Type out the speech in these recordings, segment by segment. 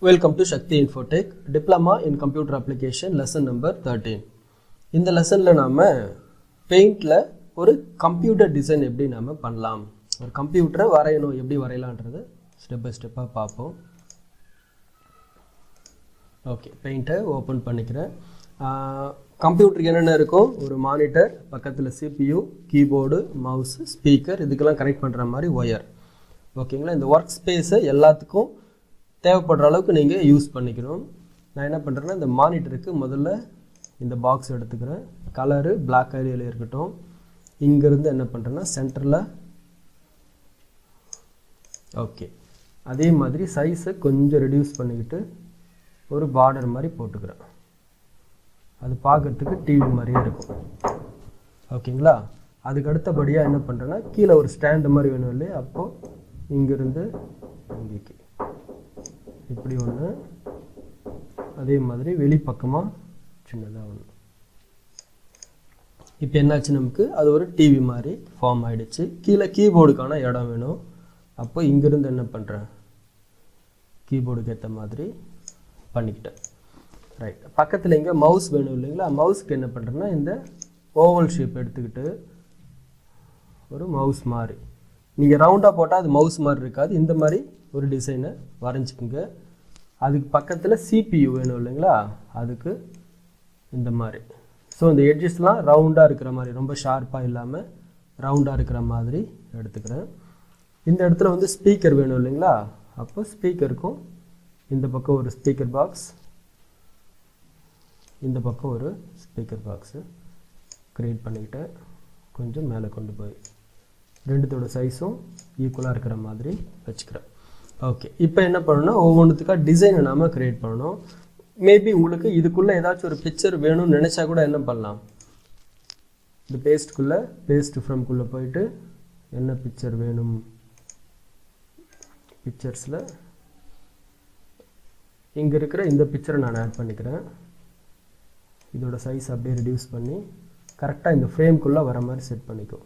Welcome to Shakti Infotech Diploma in Computer Application lesson number 13. இந்த லெசனில் நாம் பெயிண்டில் ஒரு கம்ப்யூட்டர் டிசைன் எப்படி நாம் பண்ணலாம், ஒரு கம்ப்யூட்டரை வரையணும் எப்படி வரையலான்றது ஸ்டெப் பை ஸ்டெப்பாக பார்ப்போம். ஓகே, பெயிண்ட்டை ஓப்பன் பண்ணிக்கிறேன். கம்ப்யூட்டருக்கு என்னென்ன இருக்கும், ஒரு மானிட்டர், பக்கத்தில் CPU, கீபோர்டு, மவுஸ், ஸ்பீக்கர், இதுக்கெல்லாம் கனெக்ட் பண்ணுற மாதிரி ஒயர். ஓகேங்களா, இந்த ஒர்க் ஸ்பேஸை எல்லாத்துக்கும் தேவைப்படுற அளவுக்கு நீங்கள் யூஸ் பண்ணிக்கணும். நான் என்ன பண்ணுறேன்னா, இந்த மானிட்டருக்கு முதல்ல இந்த பாக்ஸ் எடுத்துக்கிறேன். கலரு பிளாக் ஏரியாவில் இருக்கட்டும். இங்கேருந்து என்ன பண்ணுறேன்னா சென்டரில், ஓகே, அதே மாதிரி சைஸை கொஞ்சம் ரெடியூஸ் பண்ணிக்கிட்டு ஒரு பார்டர் மாதிரி போட்டுக்கிறேன். அது பார்க்குறதுக்கு டிவி மாதிரியே இருக்கும். ஓகேங்களா, அதுக்கு அடுத்தபடியாக என்ன பண்ணுறேன்னா, கீழே ஒரு ஸ்டாண்டு மாதிரி வேணும் இல்லையா, அப்போது இங்கேருந்து இங்கேக்கு இப்படி ஒன்று, அதே மாதிரி வெளிப்பக்கமாக சின்னதாக ஒன்று. இப்போ என்னாச்சு, நமக்கு அது ஒரு டிவி மாதிரி ஃபார்ம் ஆகிடுச்சு. கீழே கீபோர்டுக்கான இடம் வேணும். அப்போ இங்கேருந்து என்ன பண்ணுறேன், கீபோர்டுக்கு ஏற்ற மாதிரி பண்ணிக்கிட்டேன். ரைட், பக்கத்தில் இங்கே மவுஸ் வேணும் இல்லைங்களா, மவுஸ்க்கு என்ன பண்ணுறேன்னா, இந்த ஓவல் ஷேப் எடுத்துக்கிட்டு ஒரு மவுஸ் மாதிரி, நீங்கள் ரவுண்டாக போட்டால் அது மவுஸ் மாதிரி இருக்காது, இந்த மாதிரி ஒரு டிசைனை வரைஞ்சிக்கோங்க. அதுக்கு பக்கத்தில் CPU வேணும் இல்லைங்களா, அதுக்கு இந்த மாதிரி. ஸோ இந்த எட்ஜஸ்லாம் ரவுண்டாக இருக்கிற மாதிரி, ரொம்ப ஷார்ப்பாக இல்லாமல் ரவுண்டாக இருக்கிற மாதிரி எடுத்துக்கிறேன். இந்த இடத்துல வந்து ஸ்பீக்கர் வேணும் இல்லைங்களா, அப்போ ஸ்பீக்கருக்கும் இந்த பக்கம் ஒரு ஸ்பீக்கர் பாக்ஸ், இந்த பக்கம் ஒரு ஸ்பீக்கர் பாக்ஸு க்ரியேட் பண்ணிக்கிட்டேன். கொஞ்சம் மேலே கொண்டு போய் ரெண்டுத்தோட சைஸும் ஈக்குவலாக இருக்கிற மாதிரி வச்சுக்கிறேன். ஓகே, இப்போ என்ன பண்ணணும்னா, ஒவ்வொன்றுத்துக்காக டிசைனை நாம் க்ரியேட் பண்ணணும். மேபி உங்களுக்கு இதுக்குள்ளே ஏதாச்சும் ஒரு பிக்சர் வேணும்னு நினச்சா கூட என்ன பண்ணலாம், இந்த பேஸ்ட்டுக்குள்ளே, பேஸ்ட் ஃப்ரம்குள்ளே போயிட்டு என்ன பிக்சர் வேணும், பிக்சர்ஸில் இங்கே இருக்கிற இந்த பிக்சரை நான் ஆட் பண்ணிக்கிறேன். இதோட சைஸ் அப்படியே ரெடியூஸ் பண்ணி கரெக்டாக இந்த ஃப்ரேம்குள்ளே வர மாதிரி செட் பண்ணிக்கும்.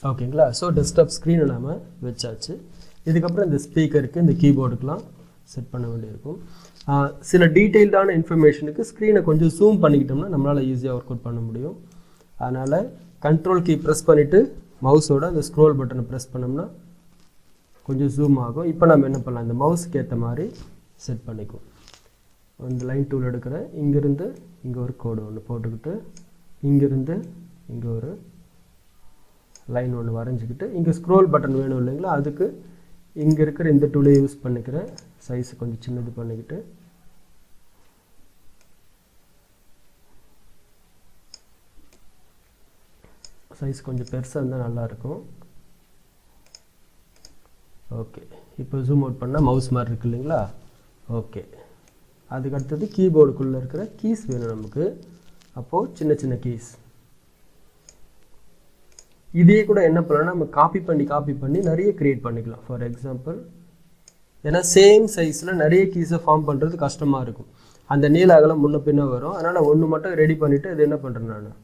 ஓகேங்களா, ஸோ டெஸ்க்டாப் ஸ்க்ரீனை நாம் வச்சாச்சு. இதுக்கப்புறம் இந்த ஸ்பீக்கருக்கு, இந்த கீபோர்டுக்கெலாம் செட் பண்ண வேண்டியிருக்கும். சில டீட்டெயில்டான இன்ஃபர்மேஷனுக்கு ஸ்க்ரீனை கொஞ்சம் ஜூம் பண்ணிக்கிட்டோம்னா நம்மளால் ஈஸியாக ஒர்க் அவுட் பண்ண முடியும். அதனால் கண்ட்ரோல் கீ ப்ரெஸ் பண்ணிவிட்டு மவுஸோட அந்த ஸ்க்ரோல் பட்டனை ப்ரெஸ் பண்ணோம்னா கொஞ்சம் ஜூம் ஆகும். இப்போ நம்ம என்ன பண்ணலாம், இந்த மவுஸுக்கு ஏற்ற மாதிரி செட் பண்ணிக்கும். இந்த லைன் டூல் எடுக்கிறேன். இங்கேருந்து இங்கே ஒரு கோடு ஒன்று போட்டுக்கிட்டு, இங்கேருந்து இங்கே ஒரு லைன் ஒன்று வரைஞ்சிக்கிட்டு, இங்கே ஸ்க்ரோல் பட்டன் வேணும் இல்லைங்களா, அதுக்கு இங்கே இருக்கிற இந்த டூலை யூஸ் பண்ணிக்கிறேன். சைஸ் கொஞ்சம் சின்னது பண்ணிக்கிட்டு, சைஸ் கொஞ்சம் பெருசாக இருந்தால் நல்லாயிருக்கும். ஓகே, இப்போ ஜூம் அவுட் பண்ணால் மவுஸ் மாதிரி இருக்கு இல்லைங்களா. ஓகே, அதுக்கு அடுத்தது கீபோர்டுக்குள்ளே இருக்கிற கீஸ் வேணும் நமக்கு. அப்போது சின்ன சின்ன கீஸ், இதே கூட என்ன பண்ணலாம், நம்ம காப்பி பண்ணி நிறைய க்ரியேட் பண்ணிக்கலாம். ஃபார் எக்ஸாம்பிள், ஏன்னா சேம் சைஸில் நிறைய கீஸை ஃபார்ம் பண்ணுறது கஷ்டமாக இருக்கும். அந்த நீல அகலம் முன்ன பின்ன வரும். அதனால் ஒன்று மட்டும் ரெடி பண்ணிவிட்டு இது என்ன பண்ணுறேன், நான்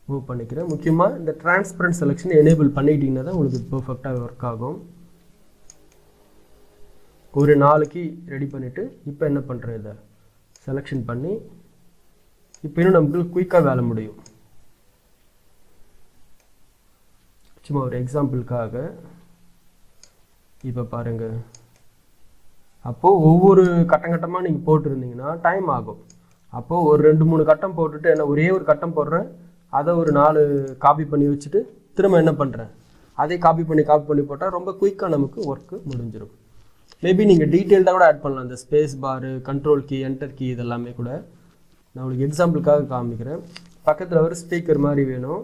மூவ் பண்ணிக்கிறேன். முக்கியமாக இந்த டிரான்ஸ்பரண்ட் செலெக்ஷன் எனேபிள் பண்ணிக்கிட்டிங்கன்னா தான் உங்களுக்கு பர்ஃபெக்டாக ஒர்க் ஆகும். ஒரு 4 கீ ரெடி பண்ணிவிட்டு இப்போ என்ன பண்ணுறேன், இதை செலெக்ஷன் பண்ணி இப்போ இன்னும் நமக்கு குயிக்காக வேலை முடியும். சும்மா ஒரு எக்ஸாம்பிளுக்காக இப்போ பாருங்கள். அப்போது ஒவ்வொரு கட்டமாக நீங்கள் போட்டுருந்தீங்கன்னா டைம் ஆகும். அப்போது ஒரு 2-3 கட்டம் போட்டுட்டு என்ன ஒரே ஒரு கட்டம் போடுறேன், அதை ஒரு 4 காப்பி பண்ணி வச்சுட்டு திரும்ப என்ன பண்ணுறேன், அதே காப்பி பண்ணி போட்டால் ரொம்ப குயிக்காக நமக்கு ஒர்க்கு முடிஞ்சிடும். மேபி நீங்கள் டீட்டெயில்டாக கூட ஆட் பண்ணலாம். இந்த ஸ்பேஸ் பாரு, கண்ட்ரோல் கீ, என்டர் கீ, இதெல்லாமே கூட நான் உங்களுக்கு எக்ஸாம்பிளுக்காக காமிக்கிறேன். பக்கத்தில் ஒரு ஸ்பீக்கர் மாதிரி வேணும்.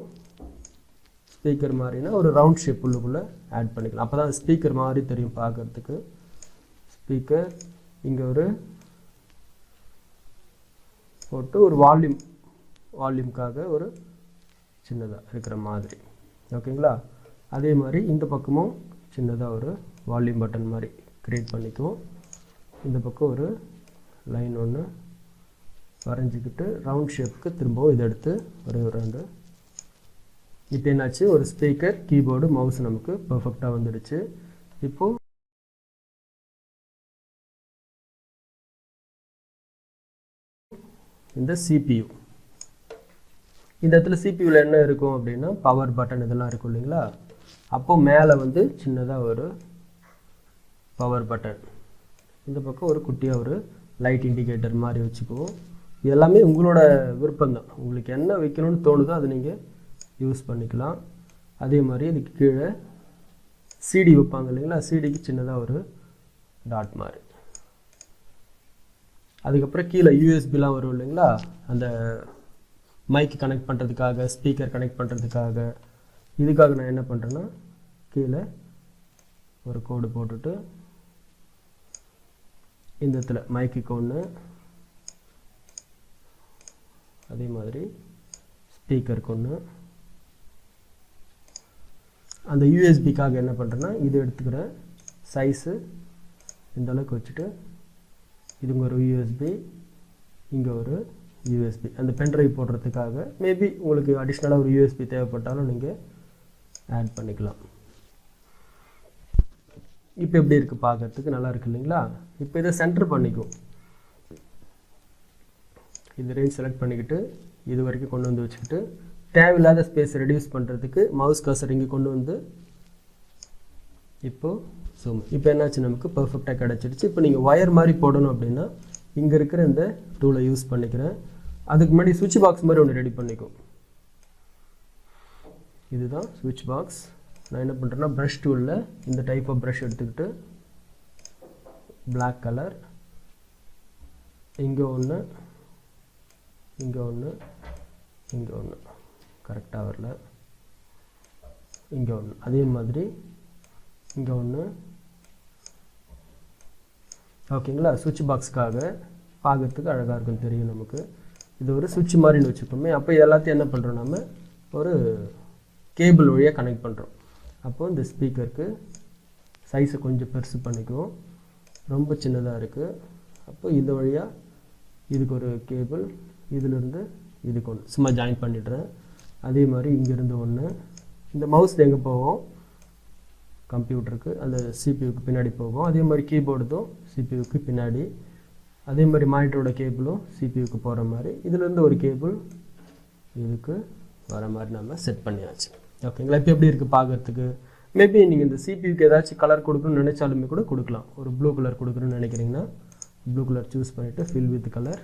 ஸ்பீக்கர் மாதிரினா ஒரு ரவுண்ட் ஷேப் உள்ளுக்குள்ளே ஆட் பண்ணிக்கலாம். அப்போ தான் ஸ்பீக்கர் மாதிரி தெரியும் பார்க்குறதுக்கு. ஸ்பீக்கர் இங்கே ஒரு போட்டு ஒரு வால்யூம்காக ஒரு சின்னதாக இருக்கிற மாதிரி. ஓகேங்களா, அதே மாதிரி இந்த பக்கமும் சின்னதாக ஒரு வால்யூம் பட்டன் மாதிரி க்ரியேட் பண்ணிக்குவோம். இந்த பக்கம் ஒரு லைன் ஒன்று வரைஞ்சிக்கிட்டு ரவுண்ட் ஷேப்புக்கு திரும்பவும் இதை எடுத்து ஒரே ஒரு ரவுண்டு. இப்போ என்னாச்சு, ஒரு ஸ்பீக்கர், கீபோர்டு, மவுஸ் நமக்கு பர்ஃபெக்டாக வந்துடுச்சு. இப்போது இந்த CPU, இந்த இடத்துல CPUவில் என்ன இருக்கும் அப்படின்னா பவர் பட்டன் இதெல்லாம் இருக்கும் இல்லைங்களா. அப்போது மேலே வந்து சின்னதாக ஒரு பவர் பட்டன், இந்த பக்கம் ஒரு குட்டியாக ஒரு லைட் இண்டிகேட்டர் மாதிரி வச்சுக்குவோம். இது எல்லாமே உங்களோட விருப்பம்தான், உங்களுக்கு என்ன வைக்கணும்னு தோணுதோ அதை நீங்கள் யூஸ் பண்ணிக்கலாம். அதே மாதிரி இதுக்கு கீழே CD வைப்பாங்க இல்லைங்களா, CDக்கு சின்னதாக ஒரு டாட் மாதிரி. அதுக்கப்புறம் கீழே USBலாம் வரும் இல்லைங்களா, அந்த மைக் கனெக்ட் பண்ணுறதுக்காக, ஸ்பீக்கர் கனெக்ட் பண்ணுறதுக்காக. இதுக்காக நான் என்ன பண்ணுறேன்னா கீழே ஒரு கோடு போட்டுட்டு இந்த இடத்துல மைக்குக்கு ஒன்று, அதே மாதிரி ஸ்பீக்கருக்கு ஒன்று. அந்த USBக்காக என்ன பண்ணுறேன்னா இது எடுத்துக்கிறேன், சைஸு இந்த அளவுக்கு வச்சுட்டு இதுங்க ஒரு USB, இங்கே ஒரு USB. அந்த பென்ட்ரைவ் போடுறதுக்காக மேபி உங்களுக்கு அடிஷ்னலாக ஒரு USB தேவைப்பட்டாலும் நீங்கள் ஆட் பண்ணிக்கலாம். இப்போ எப்படி இருக்குது பார்க்கறதுக்கு நல்லா இருக்குது இல்லைங்களா. இப்போ இதை சென்டர் பண்ணிக்கும், இது ரேஞ்ச் செலக்ட் பண்ணிக்கிட்டு இது வரைக்கும் கொண்டு வந்து வச்சுக்கிட்டு தேவையில்லாத ஸ்பேஸ் ரெடியூஸ் பண்ணுறதுக்கு மவுஸ் கர்சர் இங்கே கொண்டு வந்து இப்போது ஜூம். இப்போ என்னாச்சு, நமக்கு பர்ஃபெக்டாக கிடச்சிடுச்சு. இப்போ நீங்கள் ஒயர் மாதிரி போடணும் அப்படின்னா இங்கே இருக்கிற இந்த டூலை யூஸ் பண்ணிக்கிறேன். அதுக்கு முன்னாடி சுவிட்ச் பாக்ஸ் மாதிரி ஒன்று ரெடி பண்ணிக்கும். இதுதான் சுவிட்ச் பாக்ஸ். நான் என்ன பண்ணுறேன்னா ப்ரஷ் டூலில் இந்த டைப் ஆஃப் ப்ரஷ் எடுத்துக்கிட்டு பிளாக் கலர், இங்கே ஒன்று, இங்கே ஒன்று, இங்கே ஒன்று, கரெக்டாக வரல, இங்கே ஒன்று, அதே மாதிரி இங்கே ஒன்று. ஓகேங்களா, சுவிட்ச் பாக்ஸுக்காக பார்க்குறதுக்கு அழகாக இருக்கும், தெரியும் நமக்கு. இது ஒரு சுவிட்ச் மாதிரின்னு வச்சுக்கோமே. அப்போ இது எல்லாத்தையும் என்ன பண்ணுறோம், நம்ம ஒரு கேபிள் வழியாக கனெக்ட் பண்ணுறோம். அப்போது இந்த ஸ்பீக்கருக்கு சைஸை கொஞ்சம் பெருசு பண்ணிக்குவோம், ரொம்ப சின்னதாக இருக்குது. அப்போ இந்த வழியாக இதுக்கு ஒரு கேபிள், இதிலிருந்து இதுக்கு ஒன்று சும்மா ஜாயின் பண்ணிடுறேன். அதே மாதிரி இங்கேருந்து ஒன்று. இந்த மவுஸ் எங்கே போகும், கம்ப்யூட்டருக்கு அந்த CPUக்கு பின்னாடி போகும். அதே மாதிரி கீபோர்டும் CPUக்கு பின்னாடி. அதே மாதிரி மானிட்டரோட கேபிளும் CPUக்கு போகிற மாதிரி இதிலேருந்து ஒரு கேபிள் இதுக்கு வர மாதிரி நம்ம செட் பண்ணியாச்சு. ஓகேங்களா, இப்போ எப்படி இருக்குது பார்க்குறதுக்கு. மேபி நீங்கள் இந்த CPUக்கு ஏதாச்சும் கலர் கொடுக்கணும்னு நினச்சாலுமே கூட கொடுக்கலாம். ஒரு ப்ளூ கலர் கொடுக்கணும்னு நினைக்கிறீங்கன்னா ப்ளூ கலர் சூஸ் பண்ணிவிட்டு fill with colour.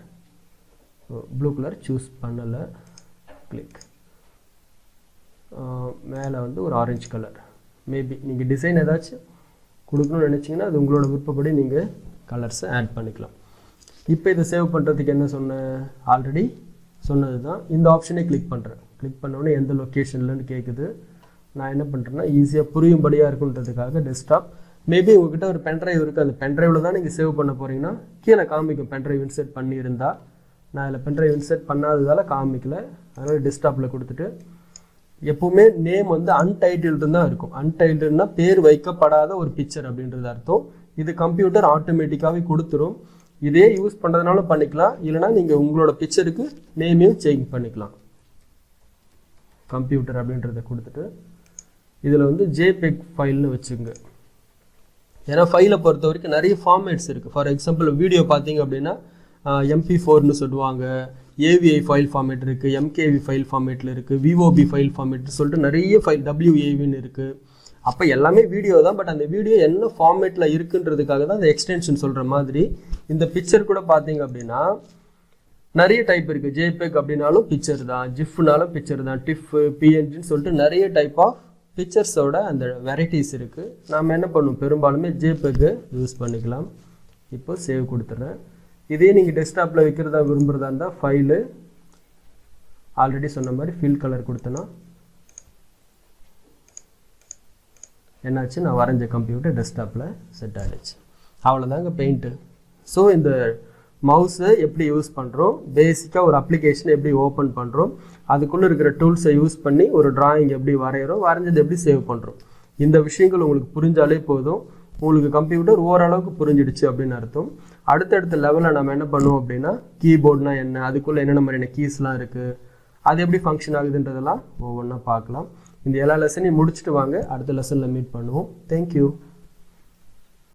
Blue colour choose பண்ணலை, கிளிக். மேலே வந்து ஒரு ஆரஞ்சு கலர். மேபி நீங்கள் டிசைன் ஏதாச்சும் கொடுக்கணும்னு நினச்சிங்கன்னா அது உங்களோட விருப்பப்படி நீங்கள் கலர்ஸை ஆட் பண்ணிக்கலாம். இப்போ இதை சேவ் பண்ணுறதுக்கு என்ன சொன்னேன், ஆல்ரெடி சொன்னது தான். இந்த ஆப்ஷனே கிளிக் பண்ணுறேன். கிளிக் பண்ணோன்னே எந்த லொக்கேஷன்லன்னு கேட்குது. நான் என்ன பண்ணுறேன்னா ஈஸியாக புரியும்படியாக இருக்குன்றதுக்காக டெஸ்க்டாப். மேபி உங்கள்கிட்ட ஒரு பென்ட்ரைவ் இருக்குது, அந்த பென்ட்ரைவில் தான் நீங்கள் சேவ் பண்ண போகிறீங்கன்னா கீழே காமிக்கும் பென்ட்ரைவ் இன்சர்ட் பண்ணியிருந்தா. நான் அதில் பென்ட்ரைவ் இன்சர்ட் பண்ணாததால் காமிக்கல, அதனால் டெஸ்க்டாப்பில் கொடுத்துட்டு எப்போவுமே நேம் வந்து அன்டைட்டில்டு தான் இருக்கும். அன்டைட்டில்டுனா பேர் வைக்கப்படாத ஒரு பிக்சர் அப்படின்றது அர்த்தம். இது கம்ப்யூட்டர் ஆட்டோமேட்டிக்காகவே கொடுத்துரும். இதே யூஸ் பண்ணுறதுனாலும் பண்ணிக்கலாம், இல்லைனா நீங்கள் உங்களோட பிக்சருக்கு நேமையும் சேஞ்ச் பண்ணிக்கலாம். கம்ப்யூட்டர் அப்படின்றத கொடுத்துட்டு இதில் வந்து JPEG ஃபைல்னு வச்சுங்க. ஏன்னா ஃபைலை பொறுத்த வரைக்கும் நிறைய ஃபார்மேட்ஸ் இருக்குது. ஃபார் எக்ஸாம்பிள் வீடியோ பார்த்தீங்க அப்படின்னா MP4ன்னு சொல்லுவாங்க, AVI ஃபைல் ஃபார்மேட் இருக்குது, MKV ஃபைல் ஃபார்மேட்டில் இருக்குது, VOB ஃபைல் ஃபார்மேட்னு சொல்லிட்டு நிறைய ஃபைல் WAVன்னு இருக்குது. அப்போ எல்லாமே வீடியோ தான், பட் அந்த வீடியோ என்ன ஃபார்மேட்டில் இருக்குன்றதுக்காக தான் அந்த எக்ஸ்டென்ஷன் சொல்கிற மாதிரி. இந்த பிக்சர் கூட பார்த்தீங்க அப்படின்னா நிறைய டைப் இருக்குது. JPEG அப்படின்னாலும் பிக்சர் தான், GIFனாலும் பிக்சர் தான், TIFF, PNGன்னு சொல்லிட்டு நிறைய டைப் ஆஃப் பிக்சர்ஸோட அந்த வெரைட்டிஸ் இருக்குது. நாம் என்ன பண்ணுவோம், பெரும்பாலுமே JPEG யூஸ் பண்ணிக்கலாம். இப்போ சேவ் கொடுத்துட்றேன். இதே நீங்கள் டெஸ்க்டாப்பில் வைக்கிறதா விரும்புகிறதா இருந்தால் ஃபைலு ஆல்ரெடி சொன்ன மாதிரி ஃபில் கலர் கொடுத்தேன்னா என்னாச்சு, நான் வரைஞ்ச கம்ப்யூட்டர் டெஸ்க்டாப்பில் செட் ஆகிடுச்சு. அவ்வளோதாங்க பெயிண்ட்டு. ஸோ இந்த மவுஸை எப்படி யூஸ் பண்ணுறோம், பேசிக்காக ஒரு அப்ளிகேஷன் எப்படி ஓப்பன் பண்ணுறோம், அதுக்குள்ளே இருக்கிற டூல்ஸை யூஸ் பண்ணி ஒரு டிராயிங் எப்படி வரைகிறோம், வரைஞ்சது எப்படி சேவ் பண்ணுறோம், இந்த விஷயங்கள் உங்களுக்கு புரிஞ்சாலே போதும். உங்களுக்கு கம்ப்யூட்டர் ஓரளவுக்கு புரிஞ்சிடுச்சு அப்படின்னு அர்த்தம். அடுத்தடுத்த லெவலில் நம்ம என்ன பண்ணுவோம் அப்படின்னா கீபோர்ட்னா என்ன, அதுக்குள்ளே என்னென்ன மாதிரியான கீஸ்லாம் இருக்குது, அது எப்படி ஃபங்க்ஷன் ஆகுதுன்றதெல்லாம் ஒவ்வொன்றா பார்க்கலாம். இந்த எல்லா லெசனையும் முடிச்சுட்டு வாங்க, அடுத்த லெசனில் மீட் பண்ணுவோம். தேங்க்யூ.